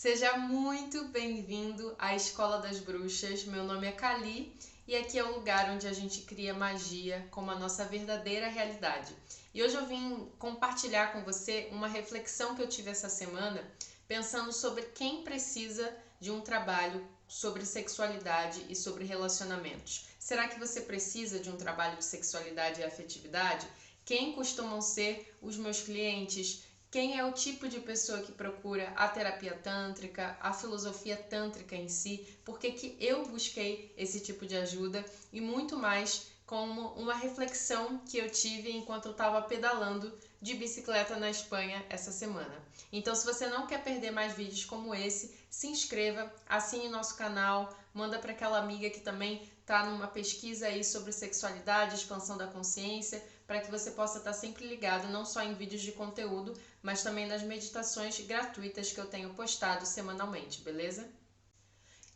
Seja muito bem-vindo à Escola das Bruxas. Meu nome é Kali e aqui é o lugar onde a gente cria magia como a nossa verdadeira realidade. E hoje eu vim compartilhar com você uma reflexão que eu tive essa semana, pensando sobre quem precisa de um trabalho sobre sexualidade e sobre relacionamentos. Será que você precisa de um trabalho de sexualidade e afetividade? Quem costumam ser os meus clientes? Quem é o tipo de pessoa que procura a terapia tântrica, a filosofia tântrica em si? Por que eu busquei esse tipo de ajuda? E muito mais como uma reflexão que eu tive enquanto eu estava pedalando de bicicleta na Espanha essa semana. Então, se você não quer perder mais vídeos como esse, se inscreva, assine nosso canal, manda para aquela amiga que também está numa pesquisa aí sobre sexualidade, expansão da consciência, para que você possa estar sempre ligado não só em vídeos de conteúdo, mas também nas meditações gratuitas que eu tenho postado semanalmente, beleza?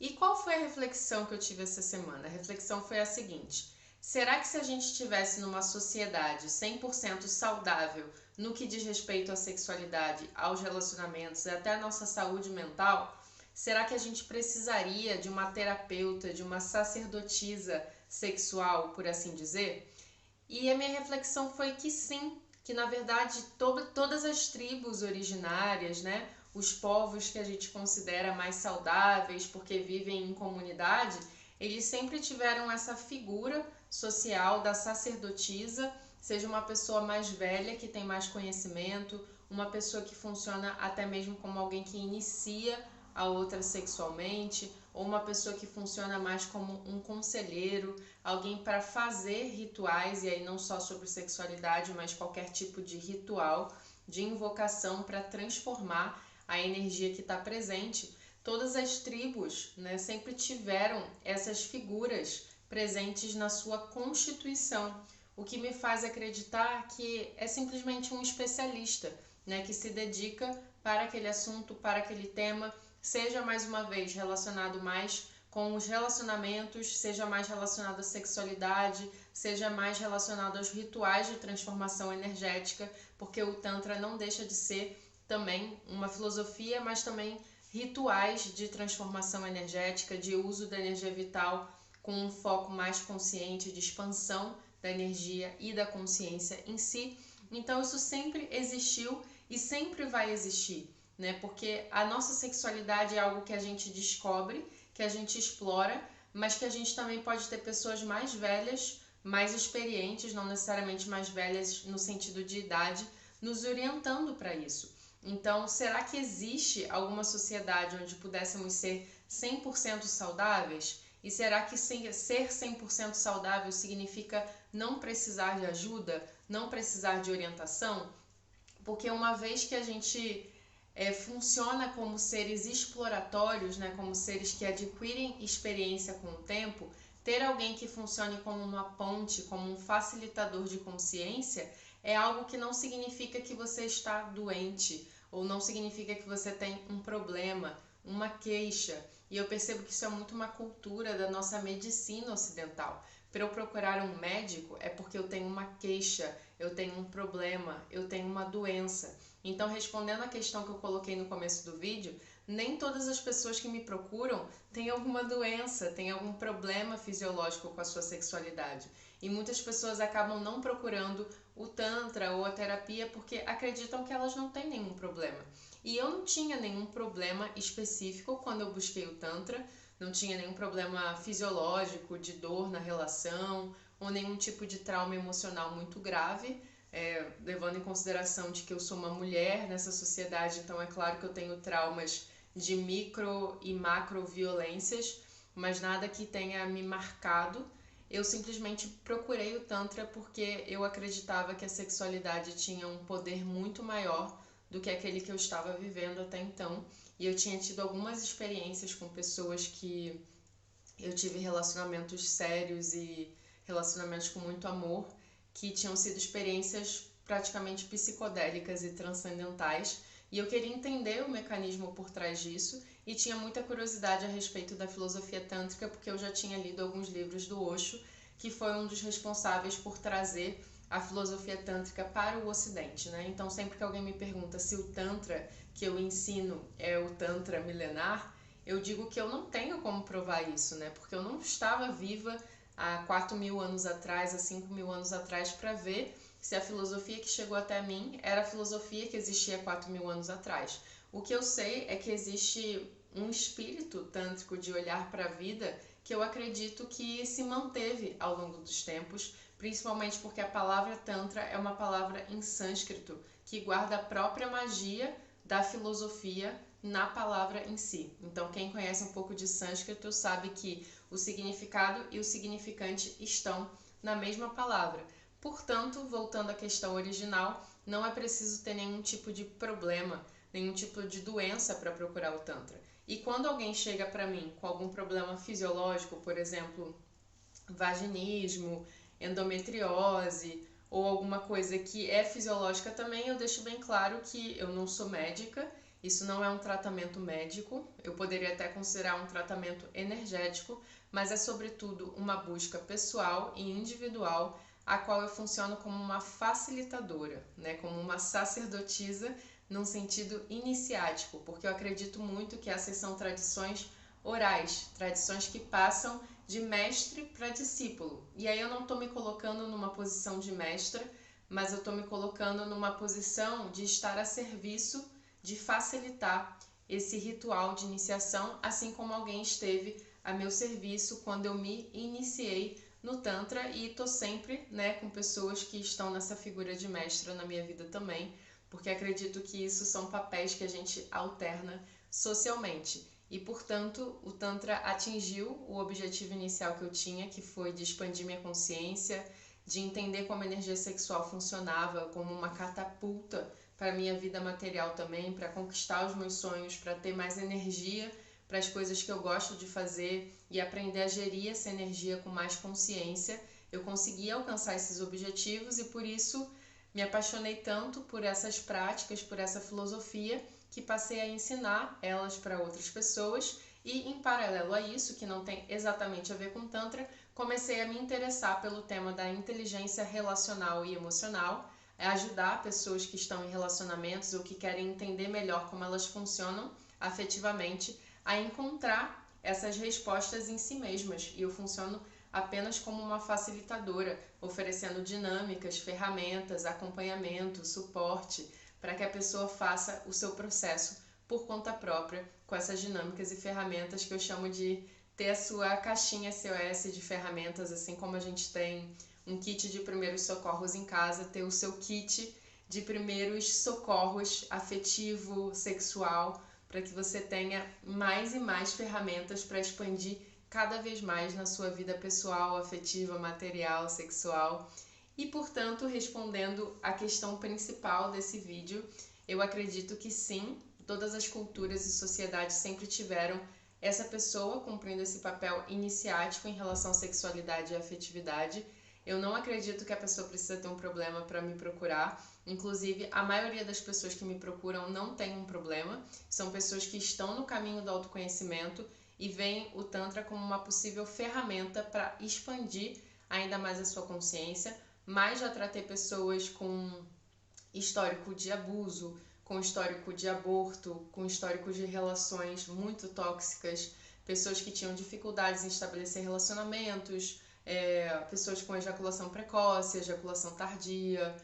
E qual foi a reflexão que eu tive essa semana? A reflexão foi a seguinte: será que se a gente estivesse numa sociedade 100% saudável no que diz respeito à sexualidade, aos relacionamentos e até à nossa saúde mental, será que a gente precisaria de uma terapeuta, de uma sacerdotisa sexual, por assim dizer? E a minha reflexão foi que sim, que na verdade todas as tribos originárias, né, os povos que a gente considera mais saudáveis porque vivem em comunidade, eles sempre tiveram essa figura social da sacerdotisa, seja uma pessoa mais velha que tem mais conhecimento, uma pessoa que funciona até mesmo como alguém que inicia a outra sexualmente, ou uma pessoa que funciona mais como um conselheiro, alguém para fazer rituais, e aí não só sobre sexualidade, mas qualquer tipo de ritual, de invocação para transformar a energia que está presente. Todas as tribos, né, sempre tiveram essas figuras presentes na sua constituição, o que me faz acreditar que é simplesmente um especialista, né, que se dedica para aquele assunto, para aquele tema, seja mais uma vez relacionado mais com os relacionamentos, seja mais relacionado à sexualidade, seja mais relacionado aos rituais de transformação energética, porque o Tantra não deixa de ser também uma filosofia, mas também rituais de transformação energética, de uso da energia vital com um foco mais consciente, de expansão da energia e da consciência em si. Então isso sempre existiu e sempre vai existir, né? Porque a nossa sexualidade é algo que a gente descobre, que a gente explora, mas que a gente também pode ter pessoas mais velhas, mais experientes, não necessariamente mais velhas no sentido de idade, nos orientando para isso. Então, será que existe alguma sociedade onde pudéssemos ser 100% saudáveis? E será que ser 100% saudável significa não precisar de ajuda, não precisar de orientação? Porque uma vez que a gente funciona como seres exploratórios, né, como seres que adquirem experiência com o tempo, ter alguém que funcione como uma ponte, como um facilitador de consciência, é algo que não significa que você está doente, ou não significa que você tem um problema, uma queixa. E eu percebo que isso é muito uma cultura da nossa medicina ocidental. Para eu procurar um médico é porque eu tenho uma queixa, eu tenho um problema, eu tenho uma doença. Então, respondendo à questão que eu coloquei no começo do vídeo, nem todas as pessoas que me procuram têm alguma doença, têm algum problema fisiológico com a sua sexualidade. E muitas pessoas acabam não procurando o Tantra ou a terapia porque acreditam que elas não têm nenhum problema. E eu não tinha nenhum problema específico quando eu busquei o Tantra, não tinha nenhum problema fisiológico, de dor na relação, ou nenhum tipo de trauma emocional muito grave, levando em consideração de que eu sou uma mulher nessa sociedade, então é claro que eu tenho traumas de micro e macro violências, mas nada que tenha me marcado. Eu simplesmente procurei o Tantra porque eu acreditava que a sexualidade tinha um poder muito maior do que aquele que eu estava vivendo até então. E eu tinha tido algumas experiências com pessoas que eu tive relacionamentos sérios e relacionamentos com muito amor, que tinham sido experiências praticamente psicodélicas e transcendentais. E eu queria entender o mecanismo por trás disso e tinha muita curiosidade a respeito da filosofia tântrica, porque eu já tinha lido alguns livros do Osho, que foi um dos responsáveis por trazer a filosofia tântrica para o Ocidente, né? Então, sempre que alguém me pergunta se o Tantra que eu ensino é o Tantra milenar, eu digo que eu não tenho como provar isso, né? Porque eu não estava viva há 4.000 anos atrás, há 5.000 anos atrás, para ver se a filosofia que chegou até mim era a filosofia que existia há 4.000 anos atrás. O que eu sei é que existe um espírito tântrico de olhar para a vida que eu acredito que se manteve ao longo dos tempos, principalmente porque a palavra Tantra é uma palavra em sânscrito que guarda a própria magia da filosofia na palavra em si. Então, quem conhece um pouco de sânscrito sabe que o significado e o significante estão na mesma palavra. Portanto, voltando à questão original, não é preciso ter nenhum tipo de problema, nenhum tipo de doença para procurar o Tantra. E quando alguém chega para mim com algum problema fisiológico, por exemplo, vaginismo, endometriose ou alguma coisa que é fisiológica também, eu deixo bem claro que eu não sou médica, isso não é um tratamento médico, eu poderia até considerar um tratamento energético, mas é sobretudo uma busca pessoal e individual, a qual eu funciono como uma facilitadora, né, como uma sacerdotisa num sentido iniciático, porque eu acredito muito que essas são tradições orais, tradições que passam de mestre para discípulo. E aí eu não estou me colocando numa posição de mestra, mas eu estou me colocando numa posição de estar a serviço, de facilitar esse ritual de iniciação, assim como alguém esteve a meu serviço quando eu me iniciei no Tantra, e estou sempre, né, com pessoas que estão nessa figura de mestra na minha vida também, porque acredito que isso são papéis que a gente alterna socialmente. E, portanto, o Tantra atingiu o objetivo inicial que eu tinha, que foi de expandir minha consciência, de entender como a energia sexual funcionava como uma catapulta para a minha vida material também, para conquistar os meus sonhos, para ter mais energia para as coisas que eu gosto de fazer e aprender a gerir essa energia com mais consciência. Eu consegui alcançar esses objetivos e, por isso, me apaixonei tanto por essas práticas, por essa filosofia, que passei a ensinar elas para outras pessoas e, em paralelo a isso, que não tem exatamente a ver com Tantra, comecei a me interessar pelo tema da inteligência relacional e emocional, ajudar pessoas que estão em relacionamentos ou que querem entender melhor como elas funcionam afetivamente a encontrar essas respostas em si mesmas. E eu funciono apenas como uma facilitadora, oferecendo dinâmicas, ferramentas, acompanhamento, suporte, para que a pessoa faça o seu processo por conta própria, com essas dinâmicas e ferramentas que eu chamo de ter a sua caixinha SOS de ferramentas, assim como a gente tem um kit de primeiros socorros em casa, ter o seu kit de primeiros socorros afetivo, sexual, para que você tenha mais e mais ferramentas para expandir cada vez mais na sua vida pessoal, afetiva, material, sexual. E, portanto, respondendo à questão principal desse vídeo, eu acredito que sim, todas as culturas e sociedades sempre tiveram essa pessoa cumprindo esse papel iniciático em relação à sexualidade e afetividade. Eu não acredito que a pessoa precisa ter um problema para me procurar. Inclusive, a maioria das pessoas que me procuram não tem um problema. São pessoas que estão no caminho do autoconhecimento e veem o Tantra como uma possível ferramenta para expandir ainda mais a sua consciência. Mas já tratei pessoas com histórico de abuso, com histórico de aborto, com histórico de relações muito tóxicas, pessoas que tinham dificuldades em estabelecer relacionamentos, pessoas com ejaculação precoce, ejaculação tardia,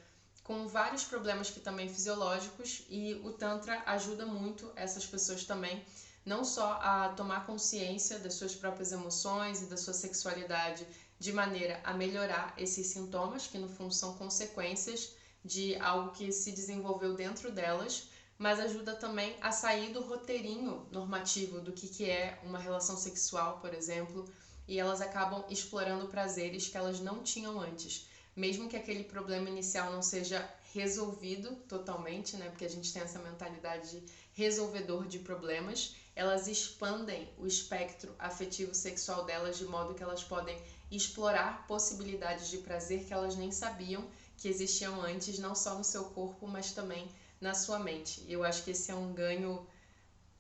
com vários problemas que também fisiológicos, e o Tantra ajuda muito essas pessoas também, não só a tomar consciência das suas próprias emoções e da sua sexualidade, de maneira a melhorar esses sintomas, que no fundo são consequências de algo que se desenvolveu dentro delas, mas ajuda também a sair do roteirinho normativo do que é uma relação sexual, por exemplo, e elas acabam explorando prazeres que elas não tinham antes. Mesmo que aquele problema inicial não seja resolvido totalmente, né? Porque a gente tem essa mentalidade de resolvedor de problemas, elas expandem o espectro afetivo sexual delas de modo que elas podem explorar possibilidades de prazer que elas nem sabiam que existiam antes, não só no seu corpo, mas também na sua mente. E eu acho que esse é um ganho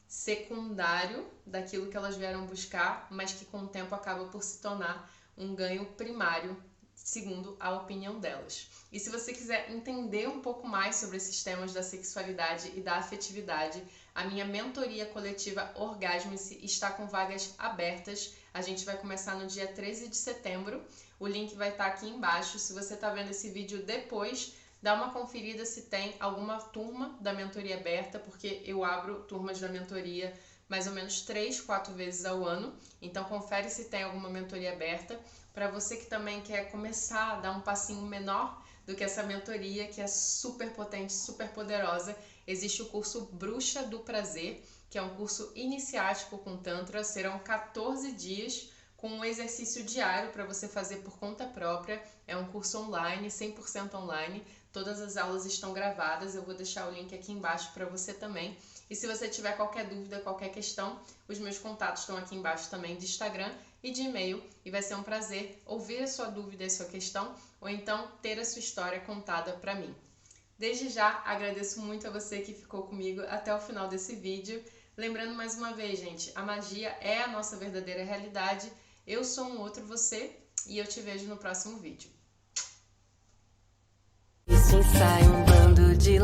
secundário daquilo que elas vieram buscar, mas que com o tempo acaba por se tornar um ganho primário segundo a opinião delas. E se você quiser entender um pouco mais sobre esses temas da sexualidade e da afetividade, a minha mentoria coletiva Orgasme-se está com vagas abertas. A gente vai começar no dia 13 de setembro. O link vai estar aqui embaixo. Se você está vendo esse vídeo depois, dá uma conferida se tem alguma turma da mentoria aberta, porque eu abro turmas da mentoria mais ou menos 3, 4 vezes ao ano. Então confere se tem alguma mentoria aberta. Para você que também quer começar a dar um passinho menor do que essa mentoria, que é super potente, super poderosa, existe o curso Bruxa do Prazer, que é um curso iniciático com Tantra. Serão 14 dias com um exercício diário para você fazer por conta própria. É um curso online, 100% online. Todas as aulas estão gravadas, eu vou deixar o link aqui embaixo para você também. E se você tiver qualquer dúvida, qualquer questão, os meus contatos estão aqui embaixo também de Instagram e de e-mail. E vai ser um prazer ouvir a sua dúvida e a sua questão, ou então ter a sua história contada para mim. Desde já, agradeço muito a você que ficou comigo até o final desse vídeo. Lembrando mais uma vez, gente, a magia é a nossa verdadeira realidade. Eu sou um outro você e eu te vejo no próximo vídeo. Sai um bando de